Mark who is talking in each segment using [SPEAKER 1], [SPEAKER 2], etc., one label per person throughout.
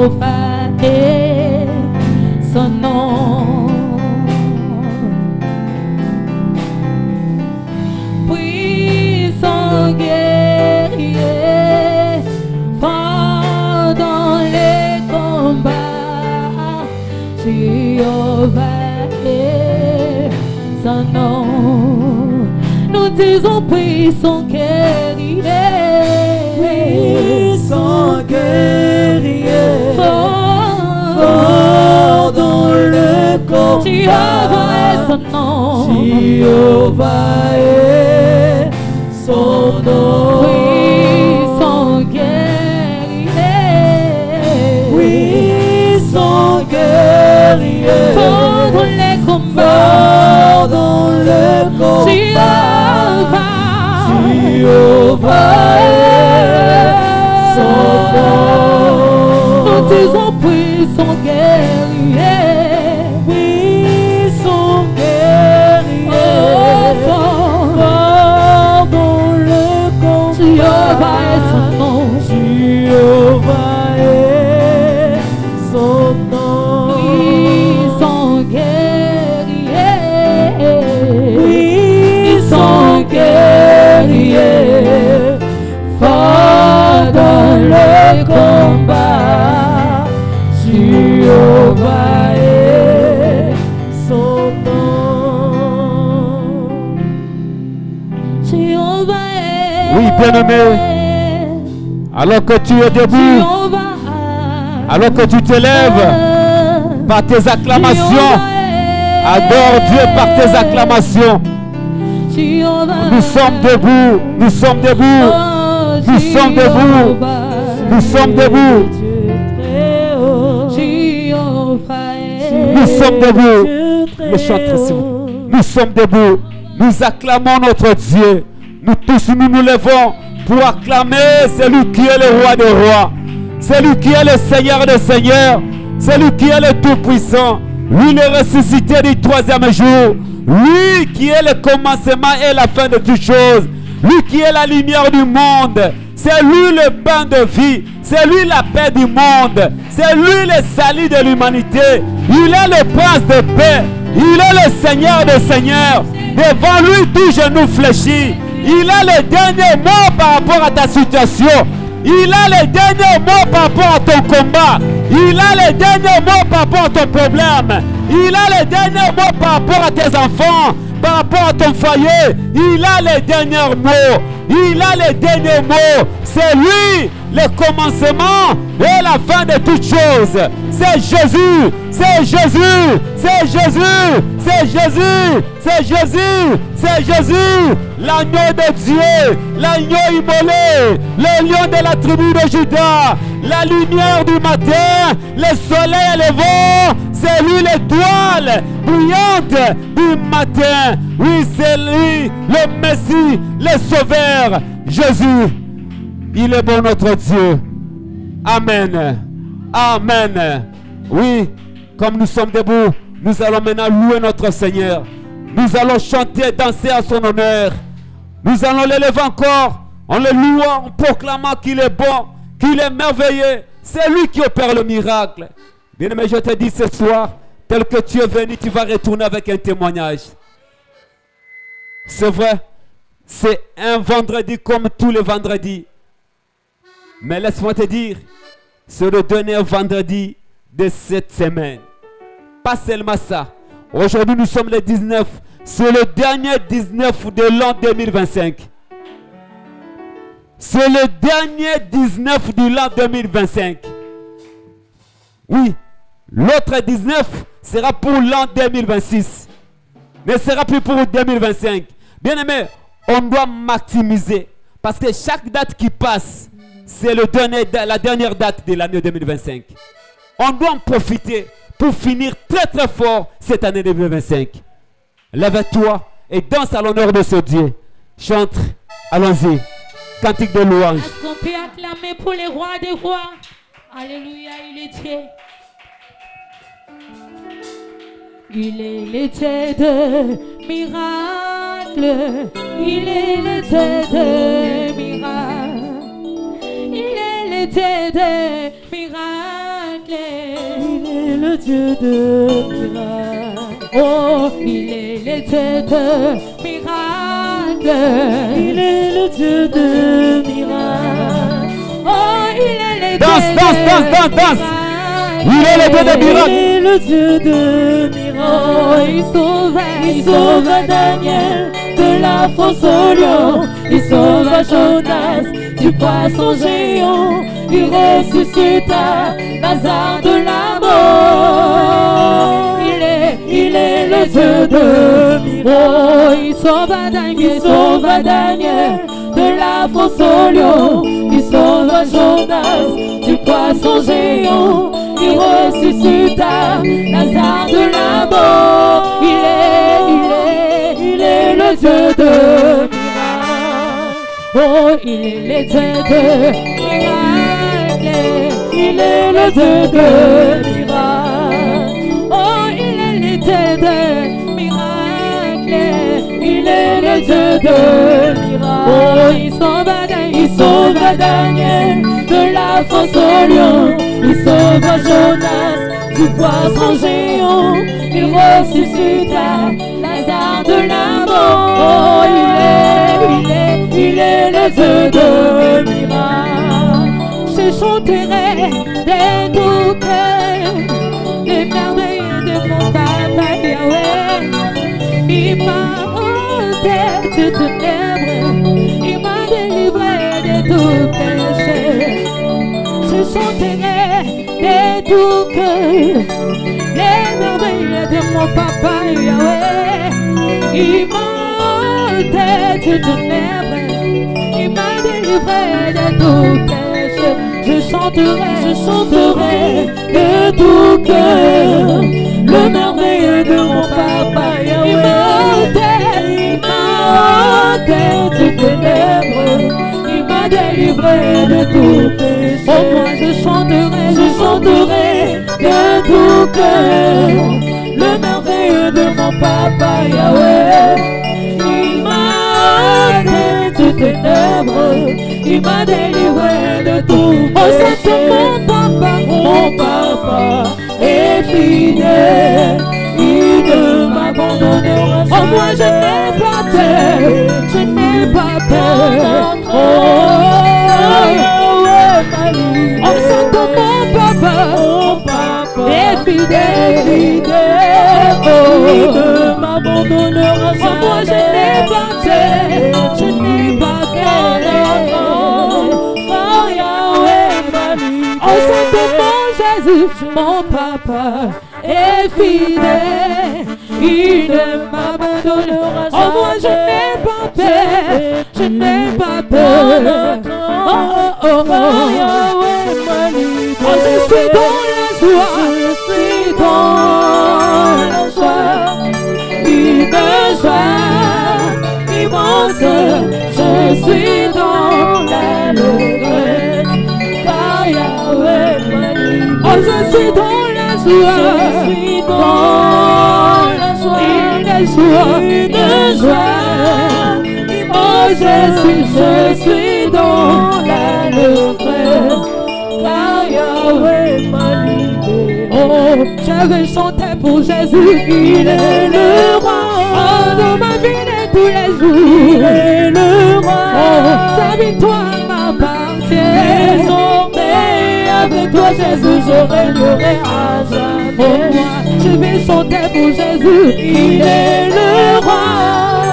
[SPEAKER 1] Jéhovah est son nom. Puissant guerrier, fort dans les combats, Jéhovah est son nom. Nous disons puissant guerrier,
[SPEAKER 2] puissant guerrier,
[SPEAKER 1] fort
[SPEAKER 2] dans le combat,
[SPEAKER 1] Jéhovah est son nom.
[SPEAKER 2] Jéhovah est son nom.
[SPEAKER 1] Puissant guerrier,
[SPEAKER 2] puissant guerrier,
[SPEAKER 1] fort dans les combats,
[SPEAKER 2] fort dans le combat, Jéhovah est son nom.
[SPEAKER 1] nous disons puissant guerrier,
[SPEAKER 2] puissant guerrier, fort dans le combat,
[SPEAKER 1] Jéhovah est son nom.
[SPEAKER 2] Jéhovah est son nom.
[SPEAKER 1] Puissant guerrier,
[SPEAKER 2] Puissant guerrier, fort dans le combat, Jéhovah est son nom.
[SPEAKER 1] Jéhovah est.
[SPEAKER 3] Oui, bien-aimé. Alors que tu es debout, alors que tu t'élèves par tes acclamations, adore Dieu par tes acclamations. Nous sommes debout, nous sommes debout, nous sommes debout, nous sommes debout, nous sommes debout. Le chantre, s'il vous plaît. Nous sommes debout, nous acclamons notre Dieu. Nous tous nous levons pour acclamer celui qui est le roi des rois, celui qui est le Seigneur des seigneurs, celui qui est le Tout-Puissant, lui le ressuscité du troisième jour, lui qui est le commencement et la fin de toutes choses, lui qui est la lumière du monde, c'est lui le pain de vie, c'est lui la paix du monde, c'est lui le salut de l'humanité, il est le prince de paix, il est le Seigneur des seigneurs, devant lui tout genou fléchit. Il a le dernier mot par rapport à ta situation. Il a le dernier mot par rapport à ton combat. Il a le dernier mot par rapport à ton problème. Il a le dernier mot par rapport à tes enfants, par rapport à ton foyer. Il a les derniers mots. Il a les derniers mots. C'est lui le commencement et la fin de toutes choses. C'est Jésus. C'est Jésus. C'est Jésus. C'est Jésus. C'est Jésus. C'est Jésus. L'agneau de Dieu. L'agneau immolé. Le lion de la tribu de Juda. La lumière du matin. Le soleil levant. C'est lui l'étoile brillante du matin. Oui, c'est lui le Messie, le Sauveur. Jésus. Il est bon notre Dieu. Amen. Amen. Oui, comme nous sommes debout, nous allons maintenant louer notre Seigneur. Nous allons chanter et danser à son honneur. Nous allons l'élever encore en le louant, en proclamant qu'il est bon, qu'il est merveilleux. C'est lui qui opère le miracle. Bien-aimé, je te dis ce soir, tel que tu es venu, tu vas retourner avec un témoignage. C'est vrai, c'est un vendredi comme tous les vendredis. Mais laisse-moi te dire, c'est le dernier vendredi de cette semaine. Pas seulement ça. Aujourd'hui, nous sommes le 19. C'est le dernier 19 de l'an 2025. C'est le dernier 19 de l'an 2025. Oui, l'autre 19 sera pour l'an 2026. Ne sera plus pour 2025. Bien aimé, on doit maximiser. Parce que chaque date qui passe, c'est la dernière date de l'année 2025. On doit en profiter pour finir très très fort cette année 2025. Lève-toi et danse à l'honneur de ce Dieu. Chante, allons-y. Cantique de louange.
[SPEAKER 1] Est-ce qu'on peut acclamer pour les rois des rois? Alléluia, il est Dieu. Il est le Dieu de miracles. Il est le Dieu de miracles. Il est le Dieu de miracles.
[SPEAKER 2] le Dieu de miracles.
[SPEAKER 1] Oh, il est le Dieu de miracles.
[SPEAKER 2] Il est le Dieu de miracles.
[SPEAKER 1] Oh, il est le Dieu
[SPEAKER 3] Danse, danse, danse, danse, danse. Il est le Dieu de
[SPEAKER 2] Il
[SPEAKER 3] miracles.
[SPEAKER 2] est le Dieu de
[SPEAKER 1] Oh,
[SPEAKER 2] miracles.
[SPEAKER 1] il
[SPEAKER 2] Il sauva Daniel de la fosse au lion. Il sauva Jonas du poisson géant. Il ressuscita Lazare de la mort. Il est le Dieu de miracles.
[SPEAKER 1] Oh, il sauva
[SPEAKER 2] Il sauva Daniel de la fosse au lion. Il sauva Jonas du poisson géant. Il ressuscita Lazare de la mort. Il est le Dieu de miracles.
[SPEAKER 1] Oh, il est le Dieu de miracles.
[SPEAKER 2] Il est le Dieu de miracles.
[SPEAKER 1] Oh, il est le Dieu de miracles.
[SPEAKER 2] Il est le Dieu de miracles.
[SPEAKER 1] Oh, il sauva
[SPEAKER 2] Il sauva Daniel de la fosse au lion. Il sauva Jonas du poisson géant. Il ressuscita Lazare de la mort. Oh, il est le Dieu de miracles.
[SPEAKER 1] Je chanterai de tout cœur les merveilles de mon papa Yahweh. Il m'a ôté toute ténèbres, il m'a délivré de tout péché. Je chanterai de tout cœur les merveilles de mon papa Yahweh. Il m'a ôté toute ténèbres, il m'a délivré de tout péché. Je chanterai
[SPEAKER 2] de tout cœur le merveilleux de mon papa Yahweh. Il m'a ôté toutes ténèbres, il m'a délivré de tout péché.
[SPEAKER 1] Oh, moi je chanterai
[SPEAKER 2] de tout cœur le merveilleux de mon papa Yahweh. Il m'a ôté toutes ténèbres, il m'a délivré de tout péché.
[SPEAKER 1] Oh, c'est
[SPEAKER 2] mon papa est fidèle, il ne m'abandonnera jamais.
[SPEAKER 1] Oh, moi je n'ai pas peur, je n'ai pas peur. Oh, c'est mon papa est fidèle,
[SPEAKER 2] il ne m'abandonnera jamais.
[SPEAKER 1] Oh, moi je n'ai pas peur, je n'ai pas peur. Oh, c'est mon Jésus, mon papa est fidèle, il ne m'abandonnera jamais. Oh, moi je n'ai pas peur, je n'ai pas peur. Oh, oh, oh, oh, je suis dans la joie,
[SPEAKER 2] je suis dans la joie, une joie immense, je suis dans l'allégresse, car Yahweh m'a libéré.
[SPEAKER 1] oh, je suis dans la joie,
[SPEAKER 2] Je suis dans la joie, une joie immense, je suis dans l'allégresse, car Yahweh m'a libéré.
[SPEAKER 1] oh, je vais chanter pour Jésus,
[SPEAKER 2] Il est le roi,
[SPEAKER 1] oh, dans ma vie de tous les
[SPEAKER 2] il
[SPEAKER 1] jours.
[SPEAKER 2] est le roi.
[SPEAKER 1] Oh, sa victoire m'appartient.
[SPEAKER 2] Désormais, avec toi Jésus, je régnerai à
[SPEAKER 1] Oh,
[SPEAKER 2] jamais.
[SPEAKER 1] moi, je vais chanter pour Jésus.
[SPEAKER 2] Il est le roi,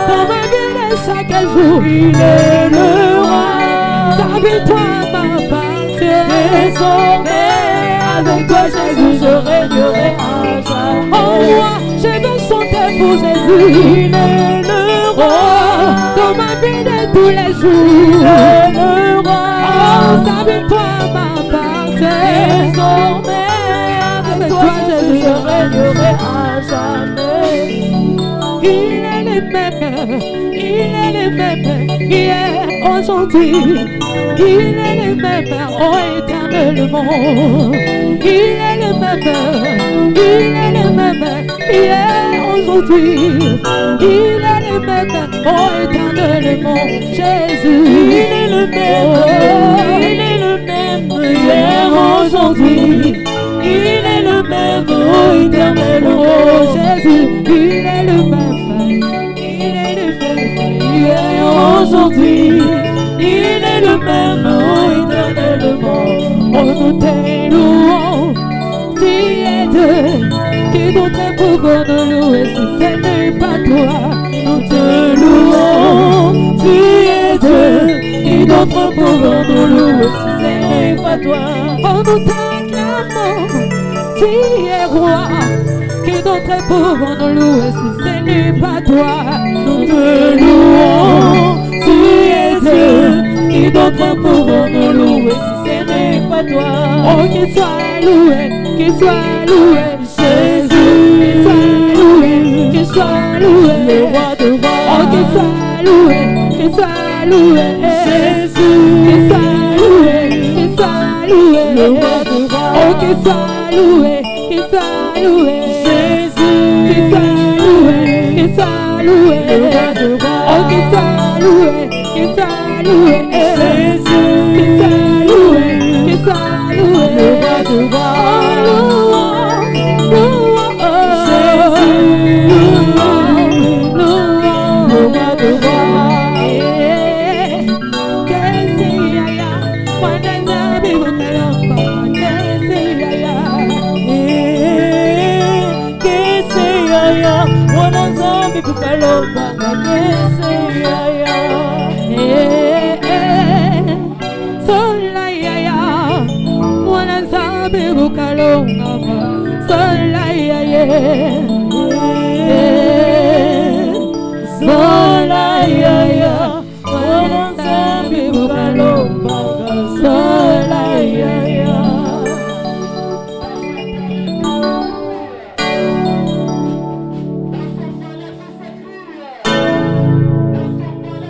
[SPEAKER 1] Dans ma vie de chaque jour.
[SPEAKER 2] il est le roi.
[SPEAKER 1] Sa victoire m'appartient.
[SPEAKER 2] Désormais, avec toi Jésus, je régnerai à jamais.
[SPEAKER 1] Oh, moi, je vais chanter pour Jésus.
[SPEAKER 2] Il est le roi,
[SPEAKER 1] Oh, dans ma vie de tous les
[SPEAKER 2] il
[SPEAKER 1] jours.
[SPEAKER 2] est le roi.
[SPEAKER 1] Oh, sa victoire m'appartient.
[SPEAKER 2] Désormais, avec toi Jésus, je régnerai à jamais.
[SPEAKER 1] Il est le même, hier, aujourd'hui. Il est le même, oh éternellement. Il est le même, hier, aujourd'hui. Il est le même, oh éternellement. Jésus,
[SPEAKER 2] Il est le même, hier, aujourd'hui. Il est le même, aujourd'hui, il est le même éternellement. Oh, nous t'élouons, tu es Dieu, qui d'autre pouvons nous louer si ce n'est pas toi? Nous te louons, tu es Dieu, qui d'autre pouvons nous louer si ce n'est pas toi?
[SPEAKER 1] Oh, nous t'acclamons, tu es roi, qui d'autre pouvons nous louer si ce n'est pas toi?
[SPEAKER 2] Nous te louons, tu es Dieu, qui d'autre pouvons nous louer si ce n'est pas toi?
[SPEAKER 1] Oh, qu'il soit loué,
[SPEAKER 2] Jésus,
[SPEAKER 1] qu'il soit loué,
[SPEAKER 2] le roi de rois.
[SPEAKER 1] oh, qu'il soit loué,
[SPEAKER 2] Jésus,
[SPEAKER 1] qu'il soit loué,
[SPEAKER 2] le roi de rois.
[SPEAKER 1] oh, qu'il soit loué,
[SPEAKER 2] Jésus,
[SPEAKER 1] qu'il soit loué,
[SPEAKER 2] le roi de rois.
[SPEAKER 1] oh, qu'il soit loué,
[SPEAKER 2] Jésus, le roi de rois.